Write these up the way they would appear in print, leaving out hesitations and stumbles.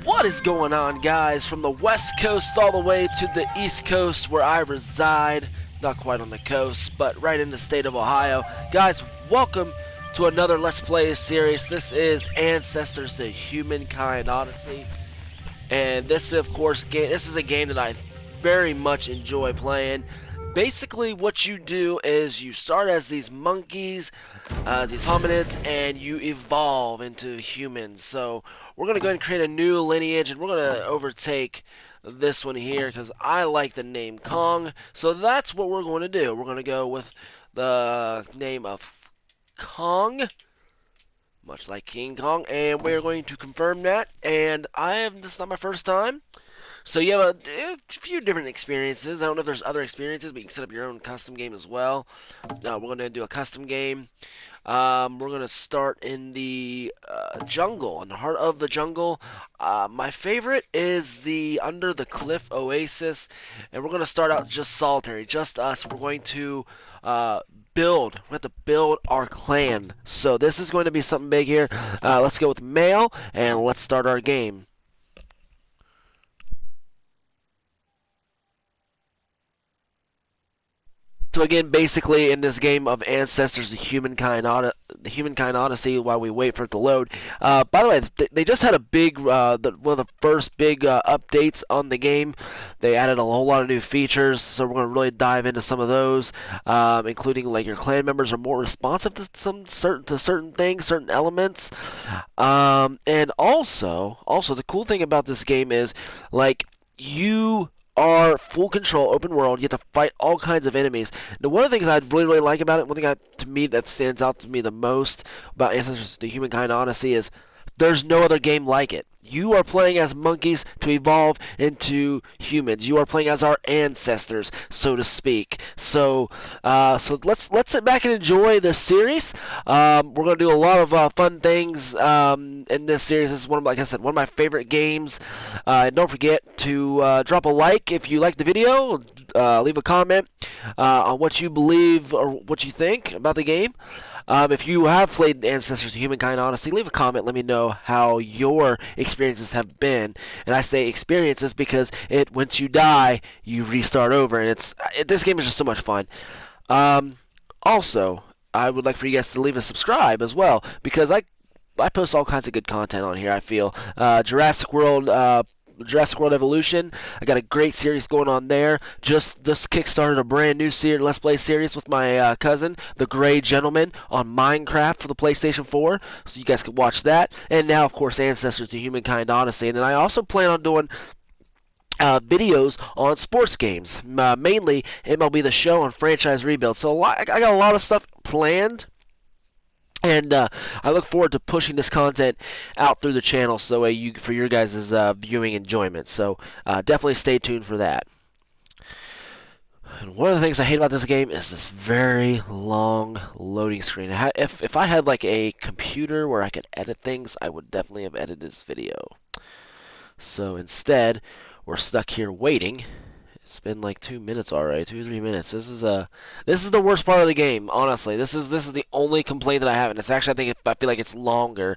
What is going on, guys? From the west coast all the way to the east coast where I reside. Not quite on the coast, but right in the state of Ohio. Guys, welcome to another Let's Play series. This is Ancestors, the Humankind Odyssey. And this, of course, this is a game that I very much enjoy playing. Basically, what you do is you start as these monkeys, these hominids, and you evolve into humans. So we're going to go ahead and create a new lineage, and we're going to overtake this one here because I like the name Kong. So that's what we're going to do. We're going to go with the name of Kong, much like King Kong, and we're going to confirm that. And this is not my first time. So you have a few different experiences. I don't know if there's other experiences, but you can set up your own custom game as well. We're going to do a custom game. We're going to start in the jungle, in the heart of the jungle. My favorite is the Under the Cliff Oasis, and we're going to start out just solitary, just us. We're going to build. We have to build our clan. So this is going to be something big here. Let's go with male, and let's start our game. So again, basically in this game of Ancestors, the Humankind Odyssey, while we wait for it to load. By the way, they just had a big, one of the first big updates on the game. They added a whole lot of new features, so we're going to really dive into some of those, including like your clan members are more responsive to certain things, certain elements, and also the cool thing about this game is like you are full control, open world. You have to fight all kinds of enemies. Now, one of the things I really like about it, one thing to me that stands out to me the most about Ancestors: The Humankind Odyssey is there's no other game like it. You are playing as monkeys to evolve into humans. You are playing as our ancestors, so to speak. So let's sit back and enjoy this series. We're gonna do a lot of fun things in this series. This is like I said, one of my favorite games. Don't forget to drop a like if you like the video. Leave a comment on what you believe or what you think about the game. If you have played Ancestors: The Humankind Odyssey, leave a comment. Let me know how your experiences have been. And I say experiences because once you die, you restart over, and this game is just so much fun. Also, I would like for you guys to leave a subscribe as well because I post all kinds of good content on here. I feel Jurassic World Evolution. I got a great series going on there. Just kickstarted a brand new Let's Play series with my cousin, the Gray Gentleman, on Minecraft for the PlayStation 4. So you guys can watch that. And now, of course, Ancestors: The Humankind Odyssey. And then I also plan on doing videos on sports games, mainly MLB The Show and franchise rebuild. So I got a lot of stuff planned. And I look forward to pushing this content out through the channel so for your guys' viewing enjoyment. So definitely stay tuned for that. And one of the things I hate about this game is this very long loading screen. If I had like a computer where I could edit things, I would definitely have edited this video. So instead, we're stuck here waiting. It's been like 2 minutes already, 2 or 3 minutes. This is the worst part of the game, honestly. This is the only complaint that I have, and it's actually I feel like it's longer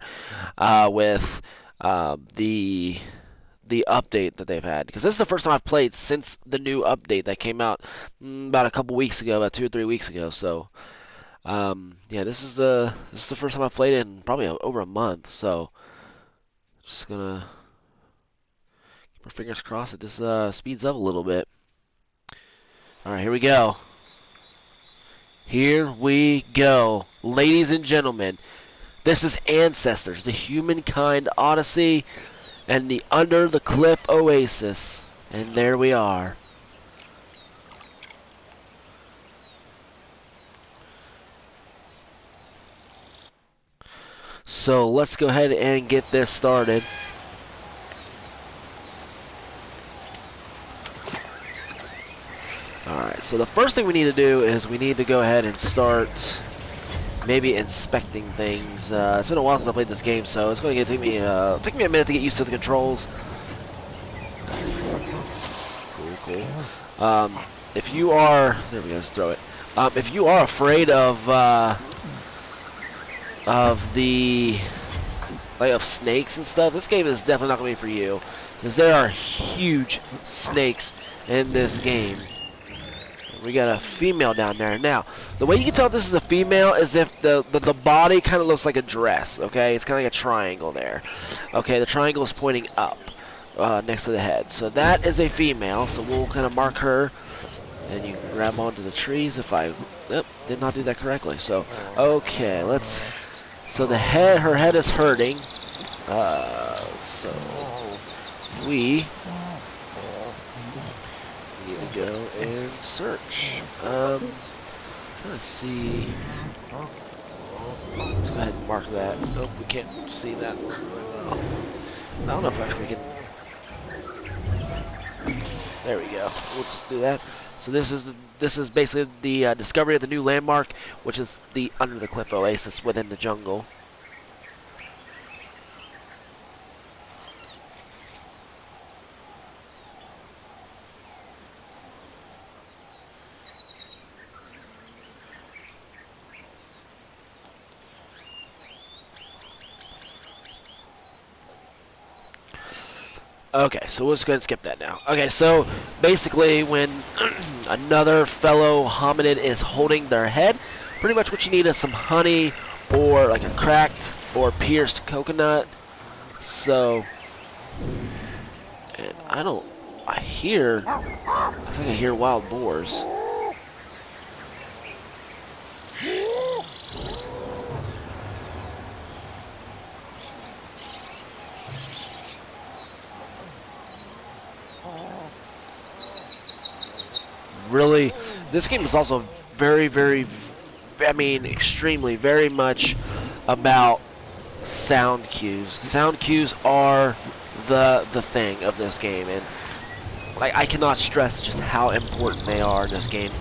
with the update that they've had, because this is the first time I've played since the new update that came out about a couple weeks ago, about 2 or 3 weeks ago. So yeah, this is the first time I've played it in probably over a month. So just gonna keep our fingers crossed that this speeds up a little bit. Alright, here we go. Here we go. Ladies and gentlemen, this is Ancestors: The Humankind Odyssey and the Under the Cliff Oasis. And there we are. So let's go ahead and get this started. Alright, so the first thing we need to do is we need to go ahead and start maybe inspecting things. It's been a while since I played this game, so it's going to take me a minute to get used to the controls. Cool. If you are, there we go, let's throw it. If you are afraid of snakes and stuff, this game is definitely not going to be for you, because there are huge snakes in this game. We got a female down there. Now, the way you can tell this is a female is if the body kind of looks like a dress, okay? It's kind of like a triangle there. Okay, the triangle is pointing up next to the head. So that is a female, so we'll kind of mark her. And you can grab onto the trees if I... Yep, did not do that correctly. So, okay, let's... So the head, her head is hurting. So we need to go and search. Let's see. Let's go ahead and mark that. Nope, we can't see that. I don't know if actually we can. There we go. We'll just do that. So this is basically the discovery of the new landmark, which is the under the cliff oasis within the jungle. Okay, so we'll just go ahead and skip that now. Okay, so basically when another fellow hominid is holding their head, pretty much what you need is some honey or like a cracked or pierced coconut. So, and I think I hear wild boars. Really, this game is also very, extremely, very much about sound cues. Sound cues are the thing of this game, and like I cannot stress just how important they are in this game.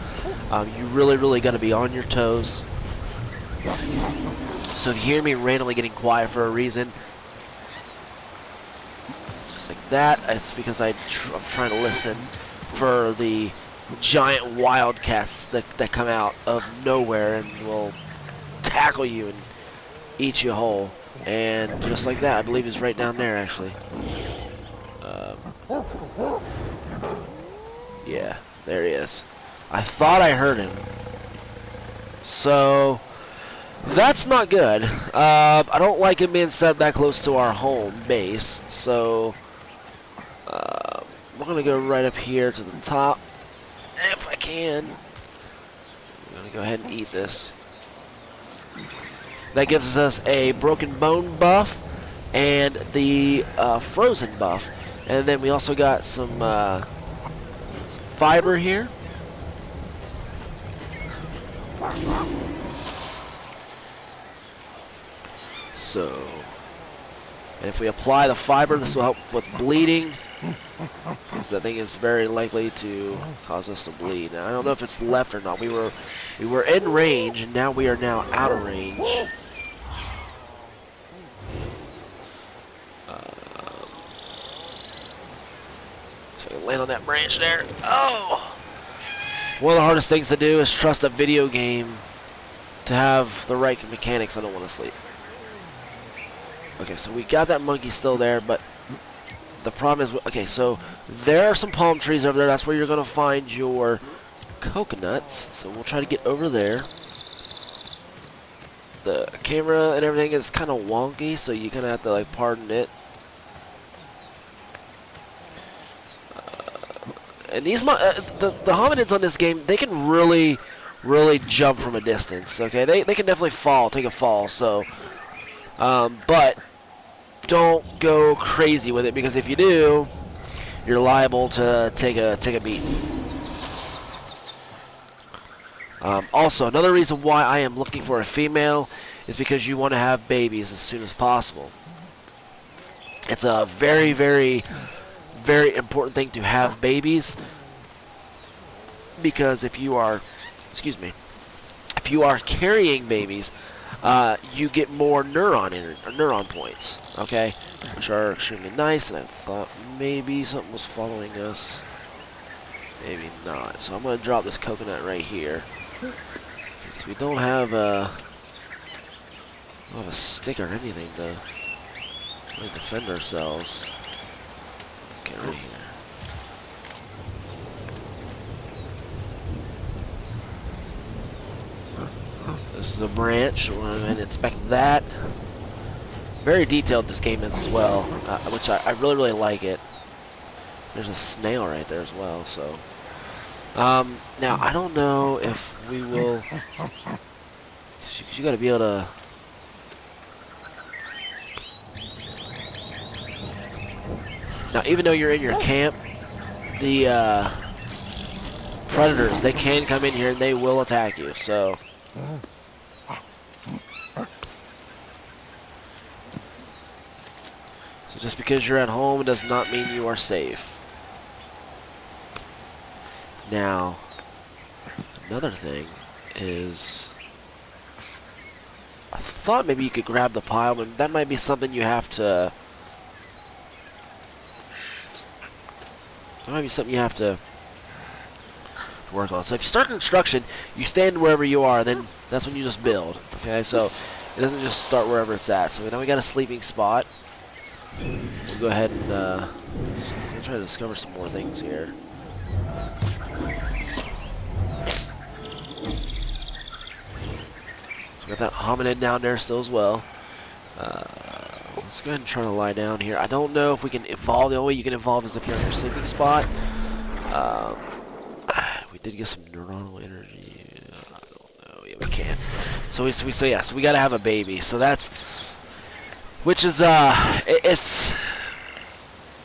You really got to be on your toes. So if you hear me randomly getting quiet for a reason, just like that, it's because I'm trying to listen for the giant wildcats that come out of nowhere and will tackle you and eat you whole. And just like that, I believe he's right down there actually. Yeah, there he is. I thought I heard him. So that's not good. I don't like him being set that close to our home base. So we're gonna go right up here to the top. If I can. I'm going to go ahead and eat this. That gives us a broken bone buff and the frozen buff. And then we also got some fiber here. So, and if we apply the fiber, this will help with bleeding. Because that thing is very likely to cause us to bleed. Now, I don't know if it's left or not. We were in range, and now we are now out of range. So I can land on that branch there. Oh! One of the hardest things to do is trust a video game to have the right mechanics. I don't want to sleep. Okay, so we got that monkey still there, but the problem is, okay, so there are some palm trees over there. That's where you're going to find your coconuts. So we'll try to get over there. The camera and everything is kind of wonky, so you kind of have to, like, pardon it. And these, the hominids on this game, they can really jump from a distance, okay? They can definitely take a fall, so, but don't go crazy with it, because if you do, you're liable to take a beating. Also, another reason why I am looking for a female is because you want to have babies as soon as possible. It's a very important thing to have babies. because if you are, excuse me, if you are carrying babies, you get more neuron points, okay, which are extremely nice. And I thought maybe something was following us, maybe not. So I'm gonna drop this coconut right here. We don't have a stick or anything to really defend ourselves. Okay, right here. This is a branch. We're going to inspect that. Very detailed this game is as well, which I really, really like it. There's a snail right there as well, so. Now, I don't know if we will... You gotta be able to... Now, even though you're in your camp, the predators, they can come in here and they will attack you, so... So just because you're at home does not mean you are safe. Now, another thing is... I thought maybe you could grab the pile, but that might be something you have to... That might be something you have to work on. So if you start construction, you stand wherever you are, then that's when you just build. Okay, so it doesn't just start wherever it's at. So now we got a sleeping spot. We'll go ahead and try to discover some more things here. So we got that hominid down there still as well. Let's go ahead and try to lie down here. I don't know if we can evolve. The only way you can evolve is if you're in your sleeping spot. We did get some neuronal energy. I don't know. Yeah, we can. So we gotta have a baby. So that's, which is it's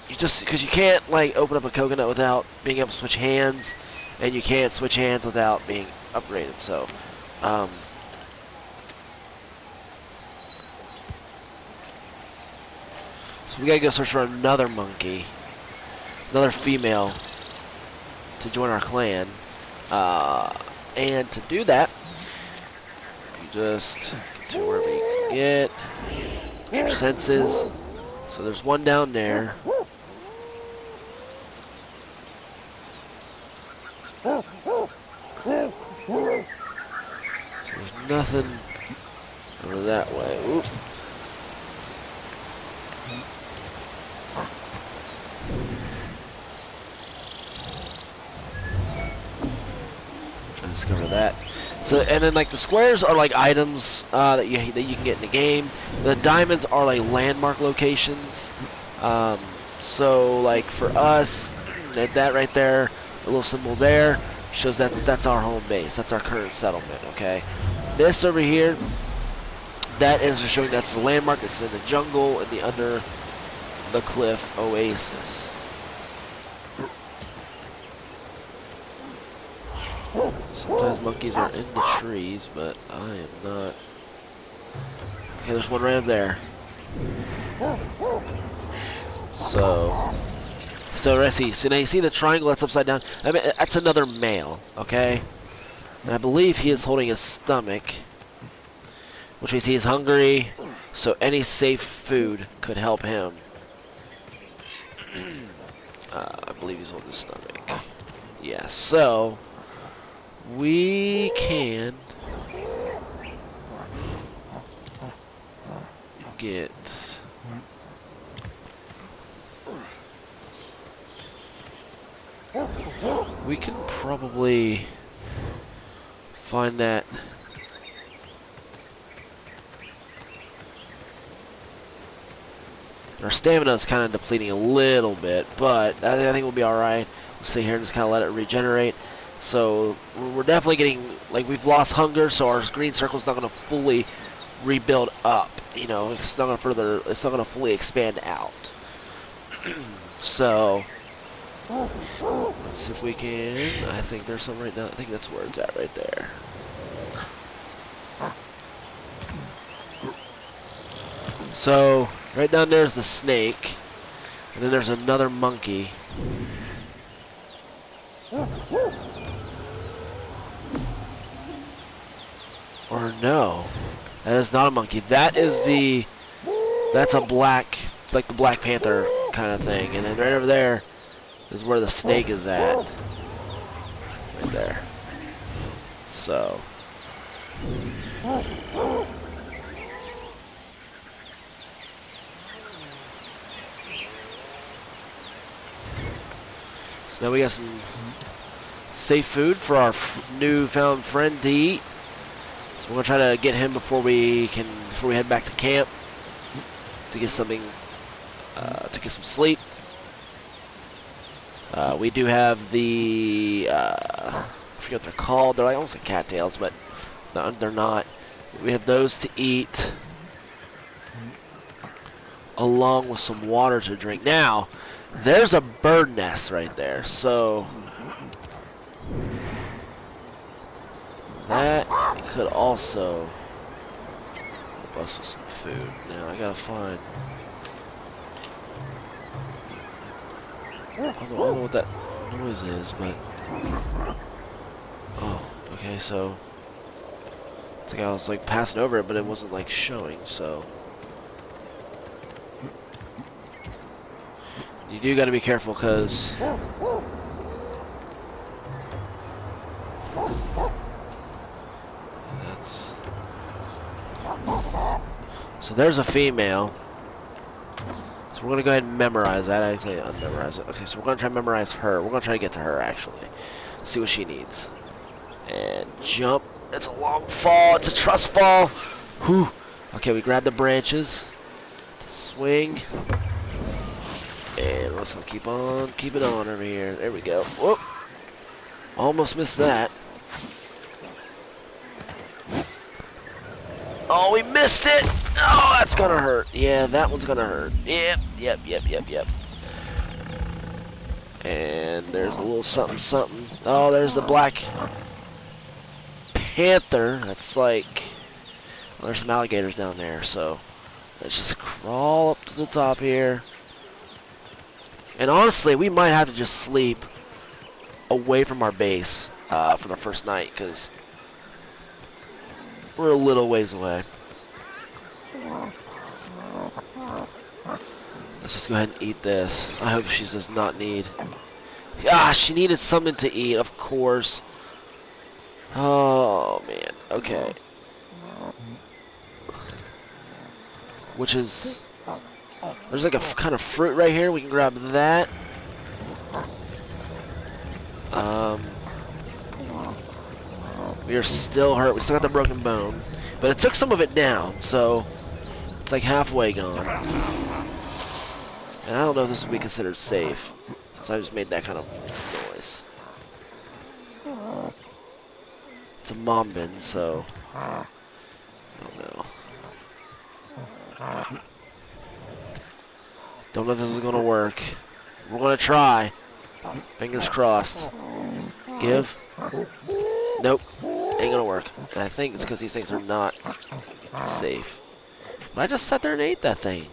you just because you can't like open up a coconut without being able to switch hands, and you can't switch hands without being upgraded. So. So we gotta go search for another monkey, another female, to join our clan. And to do that, you just get to wherever you can get. Your senses. So there's one down there. So there's nothing over that way. Oop. Discover that. So and then like the squares are like items that you can get in the game. The diamonds are like landmark locations. So like for us, that right there, the little symbol there shows that's our home base. That's our current settlement. Okay. This over here, that is just showing that's the landmark. It's in the jungle in the under the cliff oasis. Sometimes monkeys are in the trees, but I am not. Okay, there's one right up there. So let's see. So now you see the triangle that's upside down? I mean, that's another male, okay? And I believe he is holding his stomach, which means he is hungry, so any safe food could help him. I believe he's holding his stomach. Yeah, so... we can get we can probably find that our stamina is kind of depleting a little bit, but I think we'll be alright. We'll sit here and just kind of let it regenerate. So we're definitely getting, like, we've lost hunger, so our green circle's not going to fully rebuild up. You know, it's not going to fully expand out. So let's see if we can. I think there's some right now. I think that's where it's at right there. So right down there's the snake, and then there's another monkey. Or no. That is not a monkey. That is that's a black, like the Black Panther kind of thing. And then right over there is where the snake is at. Right there. So. So now we got some safe food for our newfound friend to eat. So we're gonna try to get him before we head back to camp to get something, to get some sleep. We do have the I forget what they're called. They're like almost like cattails, but no, they're not. We have those to eat, along with some water to drink. Now, there's a bird nest right there, so that could also help us with some food. Now, I gotta find. I don't know what that noise is, but. Oh, okay, so. It's like I was like passing over it, but it wasn't like showing, so. You do gotta be careful, because. That's. So there's a female. So we're gonna go ahead and memorize that. I say unmemorize it. Okay, so we're gonna try to memorize her. We're gonna try to get to her actually. See what she needs. And jump. It's a long fall. It's a trust fall. Whew. Okay, we grab the branches to swing. And let's keep on keeping on over here. There we go. Whoop. Almost missed that. Oh, we missed it. Oh, that's gonna hurt. Yeah, that one's gonna hurt. Yep. And there's a little something, something. Oh, there's the Black Panther. That's like, well, there's some alligators down there. So let's just crawl up to the top here. And honestly, we might have to just sleep away from our base for the first night, because we're a little ways away. Let's just go ahead and eat this. I hope she does not need. Ah, she needed something to eat, of course. Oh, man. Okay. Which is... There's like a kind of fruit right here. We can grab that. We are still hurt. We still got the broken bone. But it took some of it down, so it's like halfway gone. And I don't know if this would be considered safe, since I just made that kind of noise. It's a mombin, so I don't know. Don't know if this is gonna work. We're gonna try. Fingers crossed. Give. Nope. Ain't gonna work. And I think it's because these things are not safe. But I just sat there and ate that thing.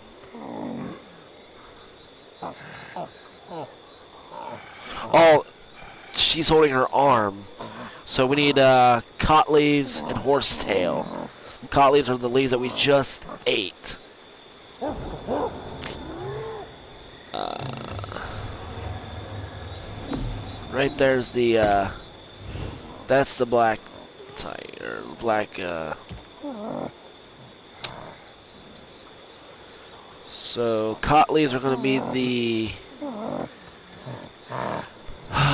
Oh, she's holding her arm. So we need cot leaves and horsetail. Cot leaves are the leaves that we just ate. Right there's the that's the black tiger, black so cot leaves are gonna be the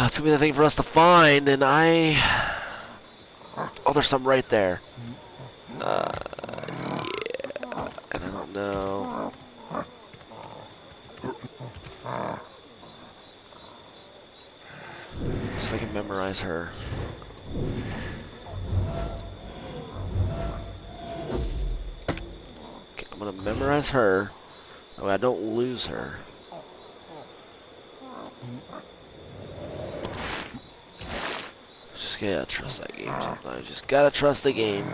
it's gonna be the thing for us to find, and oh, there's some right there. Yeah, and I don't know. See if I can memorize her. Okay, I'm gonna memorize her. Oh, I don't lose her. Just gotta trust that game sometimes. Just gotta trust the game.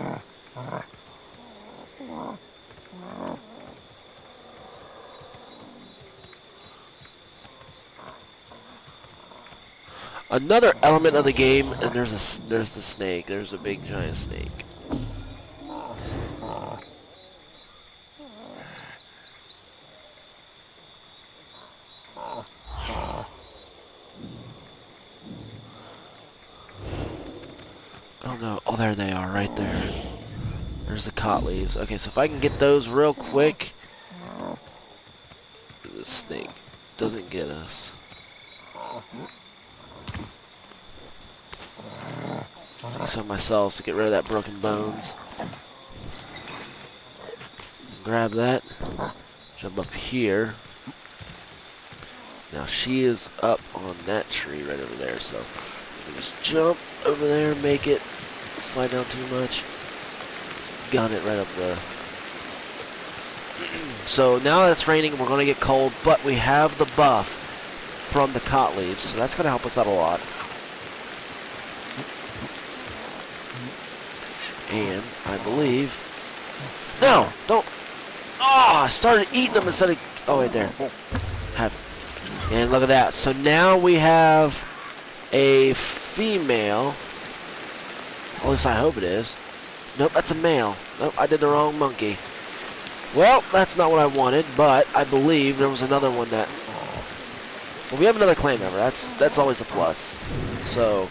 Another element of the game, and there's the snake. There's a big giant snake. Oh, there they are, right there. There's the cot leaves. Okay, so if I can get those real quick, this snake doesn't get us. Use some myself to get rid of that broken bones. Grab that. Jump up here. Now she is up on that tree right over there, so just jump over there, make it slide down too much. Gun it right up there. So now that it's raining, we're going to get cold, but we have the buff from the cot leaves, so that's going to help us out a lot. And I believe... No! Don't... Oh! I started eating them instead of... Oh, right there. And look at that. So now we have a female. At least I hope it is. Nope, that's a male. Nope, I did the wrong monkey. Well, that's not what I wanted, but I believe there was another one that... Well, we have another clan member. That's always a plus. So...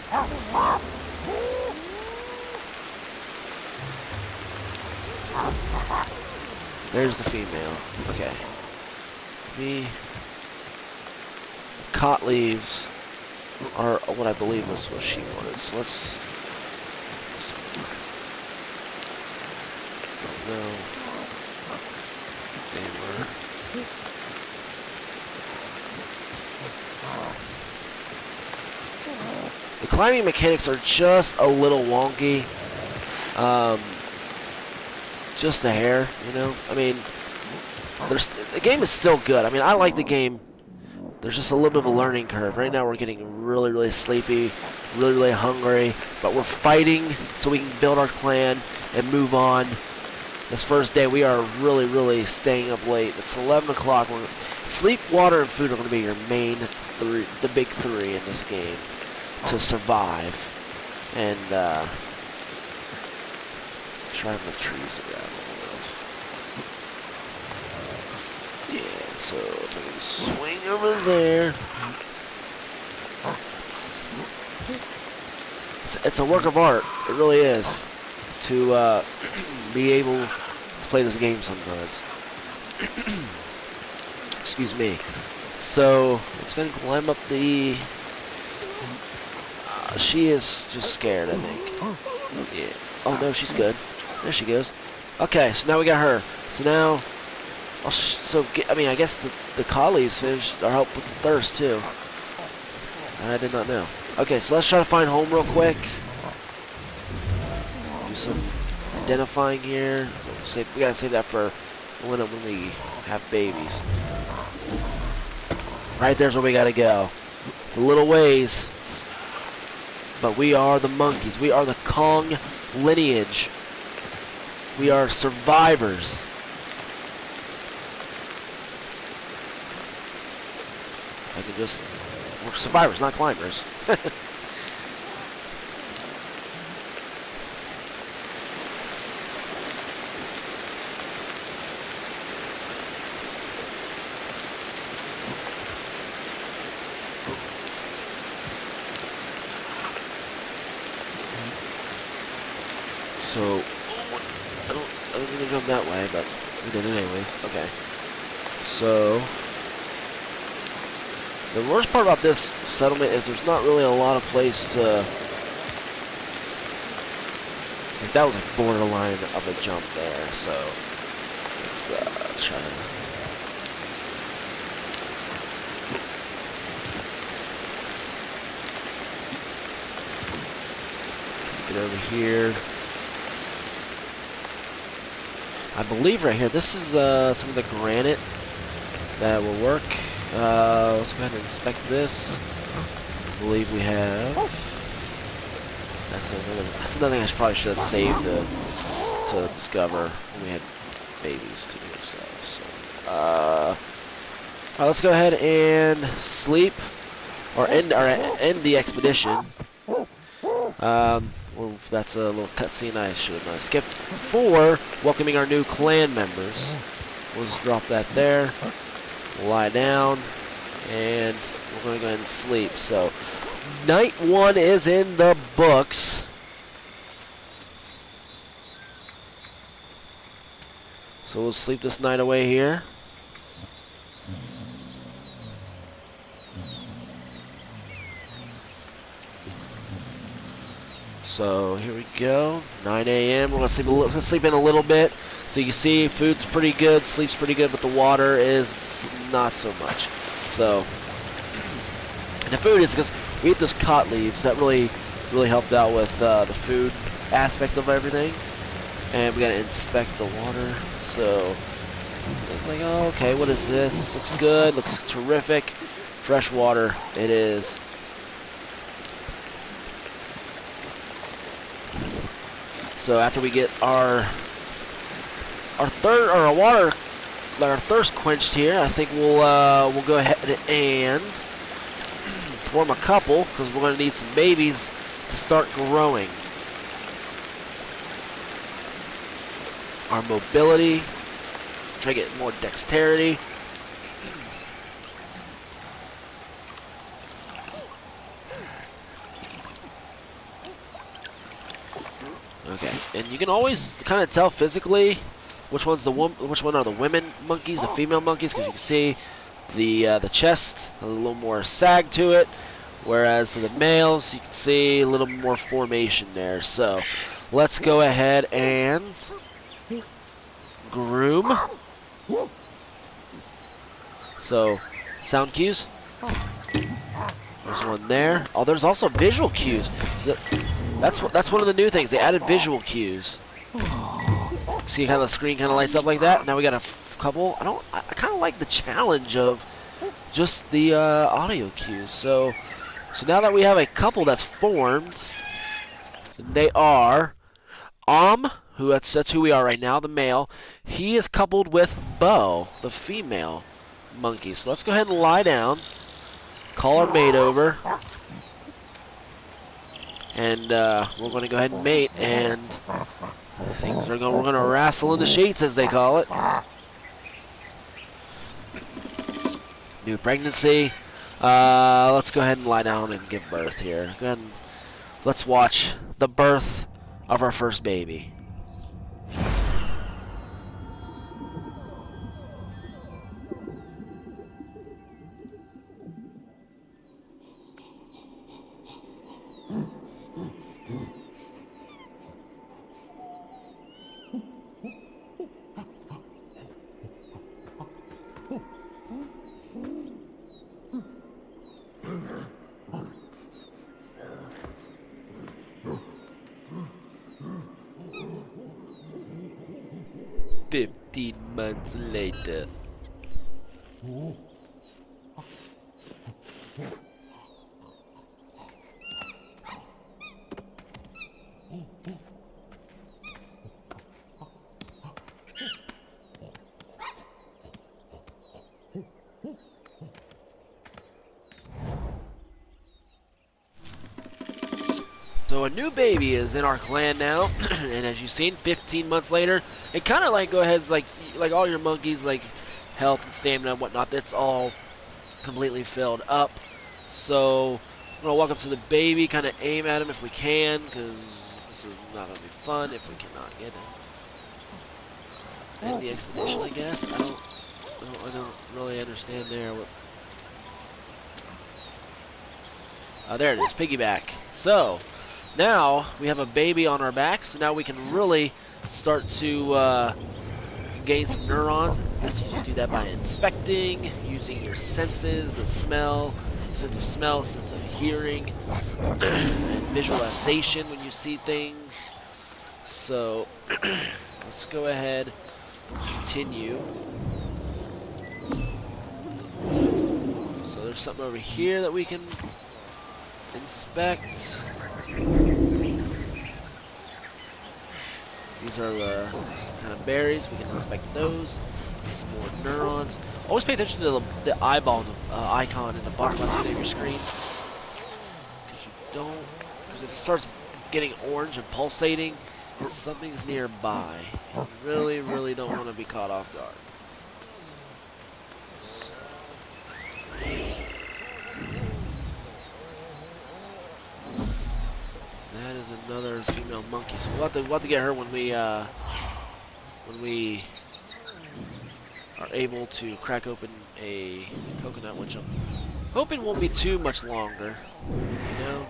There's the female. Okay. The cot leaves are what I believe was what she wanted. So let's... No. They were. The climbing mechanics are just a little wonky. Just a hair, you know? I mean, the game is still good. I mean, I like the game. There's just a little bit of a learning curve. Right now we're getting really, really sleepy, really, really hungry, but we're fighting so we can build our clan and move on. This first day, we are really, really staying up late. It's 11 o'clock. Sleep, water, and food are going to be your main three, the big three in this game to survive. And, try the trees to grab a hold of. Yeah, so if I can swing over there. It's a work of art. It really is. To be able to play this game sometimes. Excuse me. So it's gonna climb up the... she is just scared, I think. Yeah. Oh no, she's good. There she goes. Okay, so now we got her. So now, I guess the collies finished our help with the thirst too. I did not know. Okay, so let's try to find home real quick. Do some identifying here. We gotta save that for when we have babies. Right there's where we gotta go. It's a little ways, but we are the monkeys. We are the Kong lineage. We are survivors. We're survivors, not climbers. So, I don't need to jump that way, but we did it anyways. Okay. So, the worst part about this settlement is there's not really a lot of place to... Like, that was a borderline of a jump there, so let's try to... Get over here. I believe right here, this is some of the granite that will work. Let's go ahead and inspect this. I believe we have... That's another thing I probably should have saved to discover when we had babies to do so. Alright, let's go ahead and sleep, or end the expedition. Well, that's a little cutscene I should have skipped before welcoming our new clan members. We'll just drop that there. We'll lie down, and we're going to go ahead and sleep. So, night 1 is in the books. So we'll sleep this night away here. So here we go, 9 a.m. We're gonna sleep in a little bit. So you can see food's pretty good, sleep's pretty good, but the water is not so much. So the food is because we ate those cot leaves. That really helped out with the food aspect of everything. And we gotta inspect the water. So it's like, oh, okay, what is this? This looks good, looks terrific. Fresh water, it is. So after we get our thirst quenched here, I think we'll go ahead and form a couple because we're gonna need some babies to start growing. Our mobility, try to get more dexterity. Okay, and you can always kind of tell physically which one are the women monkeys, the female monkeys, because you can see the chest a little more sag to it, whereas the males you can see a little more formation there. So let's go ahead and groom. So sound cues. There's one there. Oh, there's also visual cues. So that's one of the new things. They added visual cues. See how the screen kind of lights up like that? Now we got a couple. I kind of like the challenge of just the audio cues. So now that we have a couple that's formed, they are that's who we are right now, the male. He is coupled with Bo, the female monkey. So let's go ahead and lie down. Call our mate over. And we're going to go ahead and mate, and we're going to wrestle in the sheets, as they call it. New pregnancy. Let's go ahead and lie down and give birth here. Go ahead and let's watch the birth of our first baby. Months later. So a new baby is in our clan now, and as you've seen, 15 months later, it kind of like go ahead, like all your monkeys, like health and stamina and whatnot, that's all completely filled up. So I'm gonna walk up to the baby, kind of aim at him if we can, because this is not gonna be fun if we cannot get him. End the expedition, I guess. I don't really understand there. There it is, piggyback. So now we have a baby on our back, so now we can really start to gain some neurons. I guess you just do that by inspecting, using your senses, the smell, sense of smell, sense of hearing, and visualization when you see things. So let's go ahead and continue. So there's something over here that we can inspect. These are the kind of berries. We can inspect those. Some more neurons. Always pay attention to the eyeball icon in the bottom left of your screen. Because if it starts getting orange and pulsating, something's nearby. You really, really don't want to be caught off guard. That is another female monkey. So we'll have to get her when we are able to crack open a coconut, which I'm hoping won't be too much longer. You know.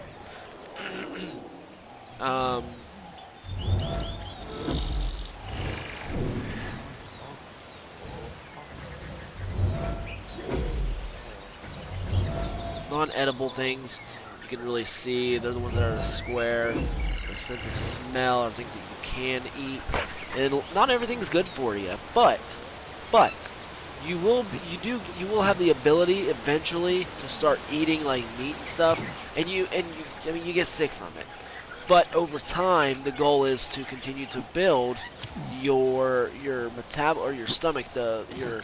Non-edible things you can really see. They're the ones that are square. The sense of smell are things that you can eat. And not everything's good for you, but you will have the ability eventually to start eating like meat and stuff, and I mean you get sick from it. But over time, the goal is to continue to build your or your stomach, your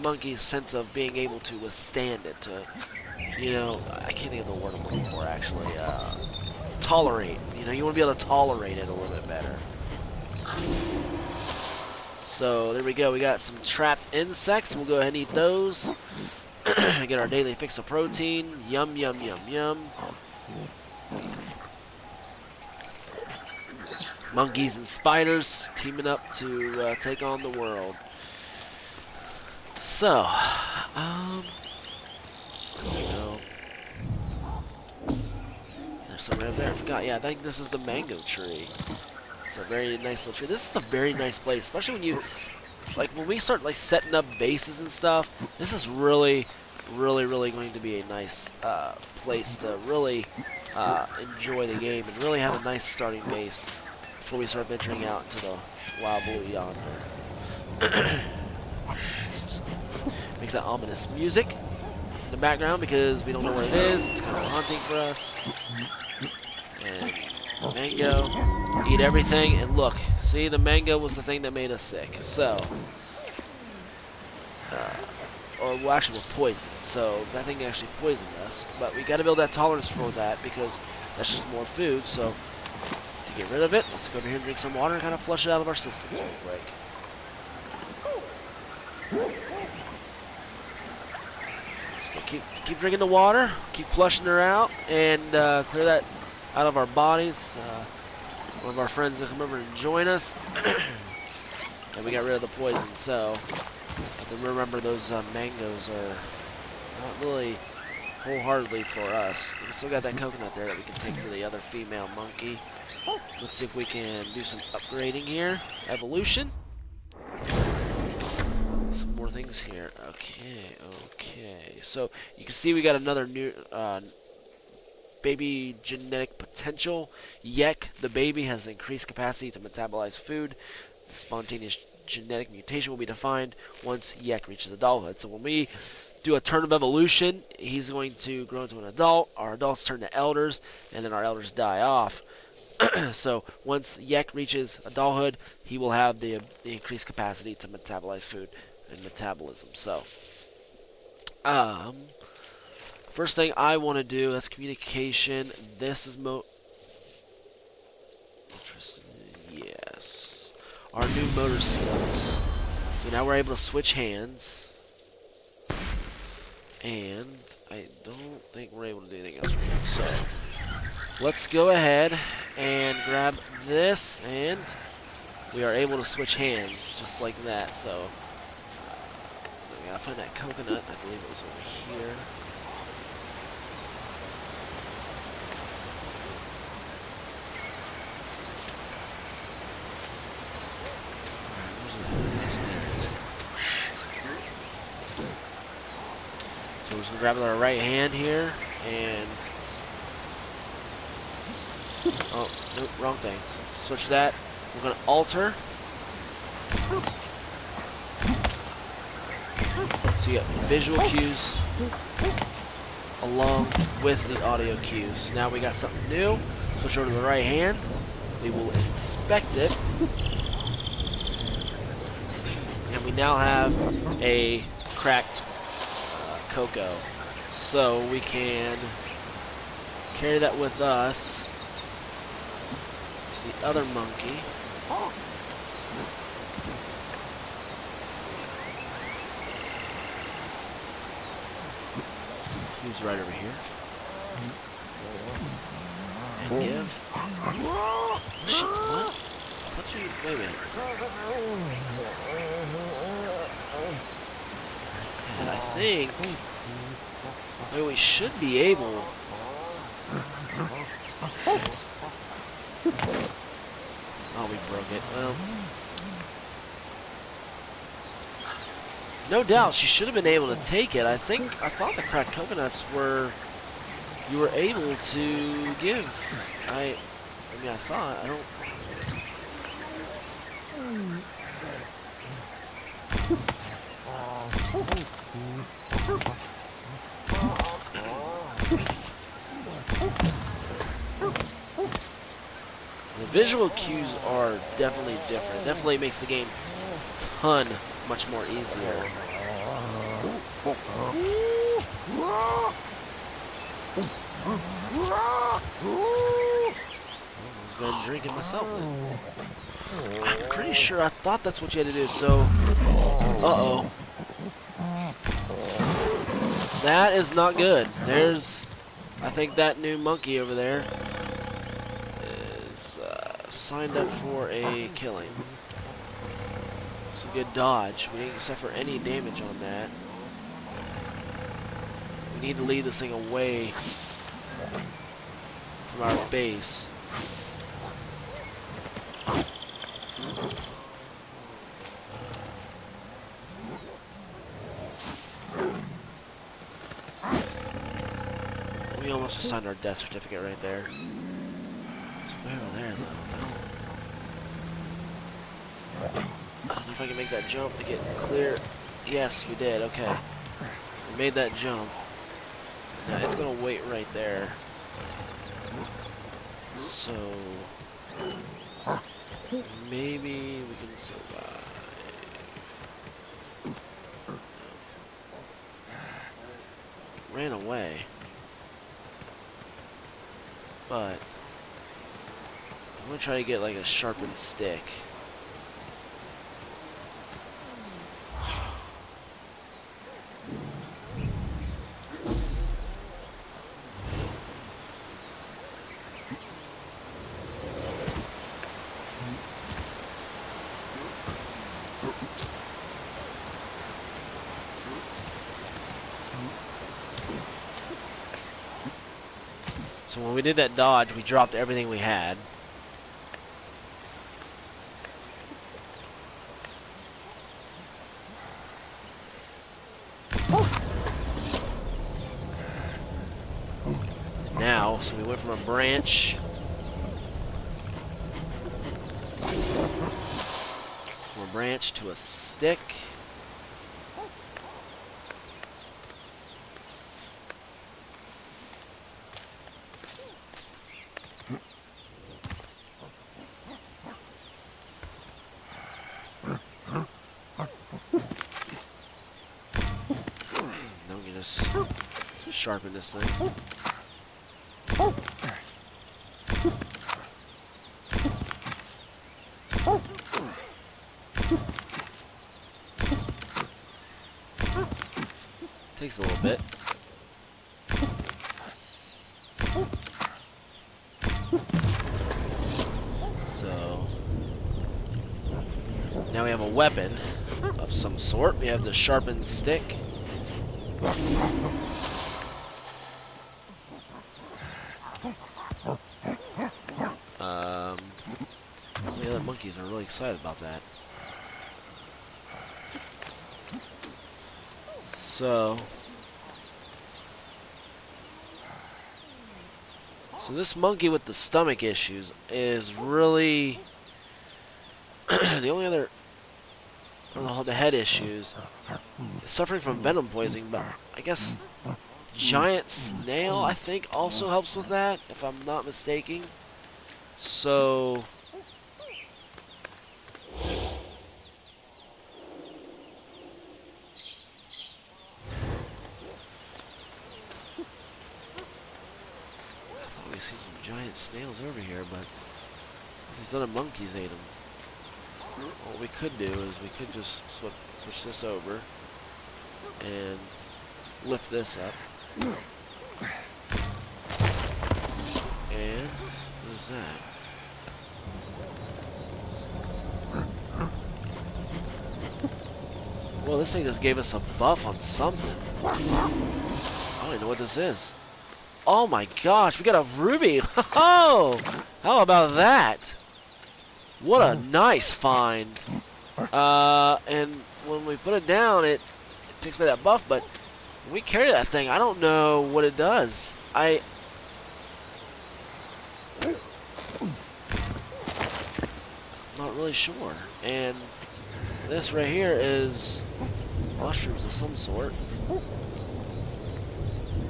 monkey's sense of being able to withstand it, to, you know, I can't think of the word I'm looking for actually, tolerate. You know, you want to be able to tolerate it a little bit better. So there we go. We got some trapped insects. We'll go ahead and eat those. Get our daily fix of protein. Yum, yum, yum, yum. Monkeys and spiders teaming up to take on the world. So, there we go. There's some right there. I forgot. Yeah, I think this is the mango tree. It's a very nice little tree. This is a very nice place, especially when you, like, when we start, like, setting up bases and stuff. This is really, really going to be a nice place to really enjoy the game and really have a nice starting base before we start venturing out into the wild blue yonder. Makes that ominous music in the background because we don't know what it is. It's kind of haunting for us. And mango, eat everything, and look, see, the mango was the thing that made us sick. So, or well, actually, we're poisoned. So that thing actually poisoned us. But we got to build that tolerance for that because that's just more food. So to get rid of it, let's go over here and drink some water and kind of flush it out of our system real quick. Keep drinking the water, keep flushing her out, and clear that out of our bodies. One of our friends will come over and join us, and we got rid of the poison. So, have to remember those mangoes are not really wholeheartedly for us. We still got that coconut there that we can take to the other female monkey. Let's see if we can do some upgrading here. Evolution. Some more things here. Okay. So you can see we got another new baby genetic potential. Yek, the baby, has increased capacity to metabolize food. The spontaneous genetic mutation will be defined once Yek reaches adulthood. So when we do a turn of evolution, he's going to grow into an adult. Our adults turn to elders, and then our elders die off. So once Yek reaches adulthood, he will have the increased capacity to metabolize food and metabolism. So, first thing I want to do, that's communication. This is yes, our new motor skills. So now we're able to switch hands, and I don't think we're able to do anything else right now. So let's go ahead and grab this, and we are able to switch hands just like that. So we gotta find that coconut. I believe it was over here. So we're just gonna grab it with our right hand here, and oh, nope, wrong thing. Switch that. We're gonna alter. So you got visual cues along with the audio cues. Now we got something new. Switch over to the right hand. We will inspect it. And we now have a cracked cocoa. So we can carry that with us to the other monkey. Who's right over here? And give. Shit, what? Wait a minute. And I think we should be able. Oh, we broke it. Well, no doubt she should have been able to take it. I thought the cracked coconuts were you were able to give. I mean, I thought I don't. The visual cues are definitely different. Definitely makes the game much more easier. I've been drinking myself then. I'm pretty sure I thought that's what you had to do, so... Uh-oh. That is not good. There's... I think that new monkey over there is signed up for a killing. It's a good dodge. We didn't suffer any damage on that. We need to lead this thing away from our base. We almost just signed our death certificate right there. It's way over there, though. I don't know if I can make that jump to get clear. Yes, we did. Okay. We made that jump. Now it's going to wait right there. So... maybe we can survive. Ran away. But I'm gonna try to get like a sharpened stick. So when we did that dodge, we dropped everything we had. Now, so we went from a branch to a stick. Now we can just sharpen this thing. Takes a little bit. So now we have a weapon of some sort. We have the sharpened stick. The other monkeys are really excited about that. So this monkey with the stomach issues is really the only other, or the head issues, is suffering from venom poisoning, but I guess giant snail, I think, also helps with that, if I'm not mistaken. So we see some giant snails over here, but these other monkeys ate them. What we could do is we could just switch this over and lift this up. And what is that? Well, this thing just gave us a buff on something. I don't even know what this is. Oh my gosh, we got a ruby! Oh, how about that? What a nice find. And when we put it down, it takes away that buff, but when we carry that thing, I don't know what it does. I'm not really sure. And this right here is mushrooms of some sort.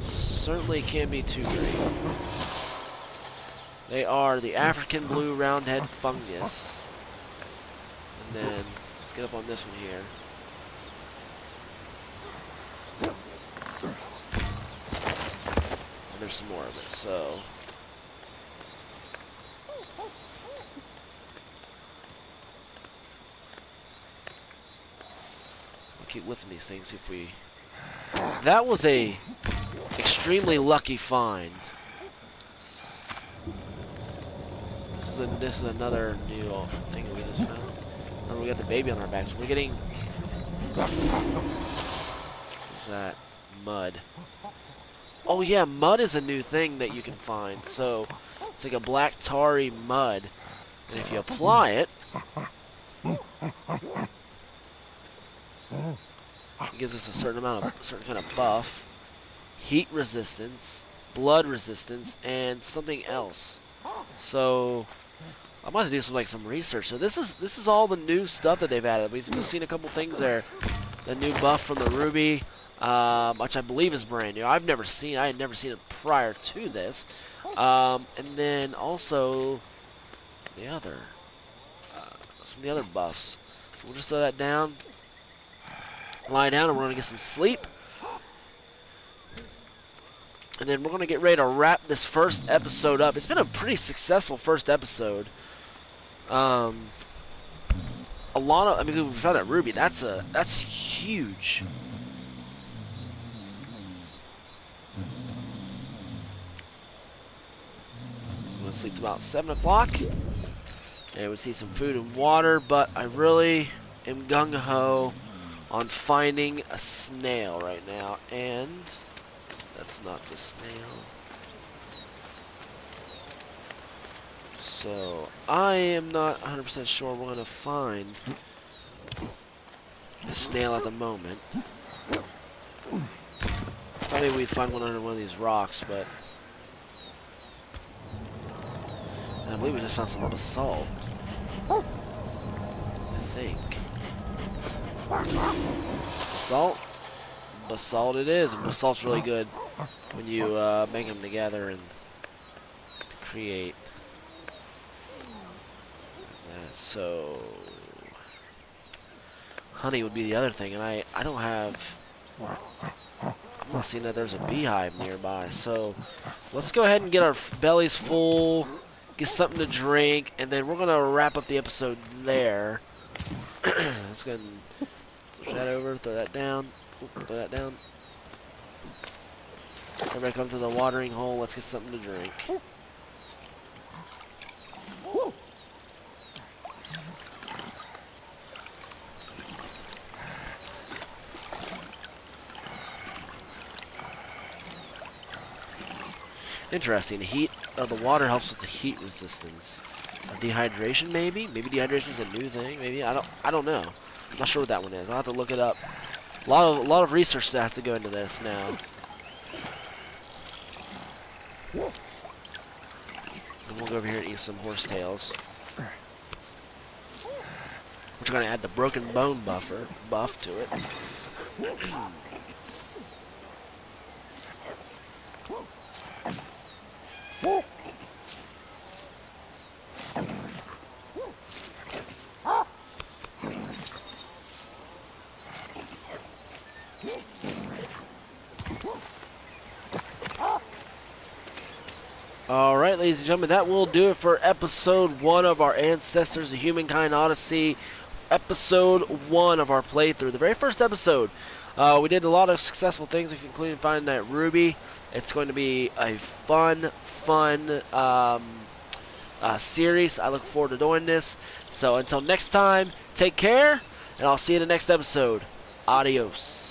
Certainly can't be too great. They are the African blue roundhead fungus. And then let's get up on this one here. And there's some more of it, so I'll keep lifting these things, see if we... That was a extremely lucky find. This is another new thing that we just found. And we got the baby on our back, so we're getting... What's that? Mud. Oh yeah, mud is a new thing that you can find. So it's like a black tarry mud, and if you apply it, it gives us a certain kind of buff, heat resistance, blood resistance, and something else. So I'm about to do some research. So this is all the new stuff that they've added. We've just seen a couple things there. The new buff from the ruby, which I believe is brand new. I had never seen it prior to this. And then also the other, some of the other buffs. So we'll just throw that down, lie down, and we're gonna get some sleep. And then we're going to get ready to wrap this first episode up. It's been a pretty successful first episode. A lot of, I mean, we found that ruby. That's huge. I'm going to sleep till about 7 o'clock. And we see some food and water, but I really am gung-ho on finding a snail right now. And... that's not the snail. So, I am not 100% sure we're going to find the snail at the moment. Maybe we'd find one under one of these rocks, but... And I believe we just found some basalt. I think. Basalt? Basalt it is, and basalt's really good when you make them together and create that. So honey would be the other thing, and I don't have, I'm not seeing that there's a beehive nearby, so let's go ahead and get our bellies full, get something to drink, and then we're gonna wrap up the episode there. Let's go ahead and switch that over, throw that down. Throw that down. Everybody come to the watering hole. Let's get something to drink. Interesting. The heat of the water helps with the heat resistance. Dehydration, maybe? Maybe dehydration is a new thing. Maybe I don't know. I'm not sure what that one is. I'll have to look it up. A lot of research that has to go into this now. And we'll go over here and eat some horsetails. We're going to add the broken bone buff to it. Alright, ladies and gentlemen, that will do it for episode 1 of our Ancestors, the Humankind Odyssey. Episode 1 of our playthrough. The very first episode. We did a lot of successful things, including finding that ruby. It's going to be a fun series. I look forward to doing this. So until next time, take care, and I'll see you in the next episode. Adios.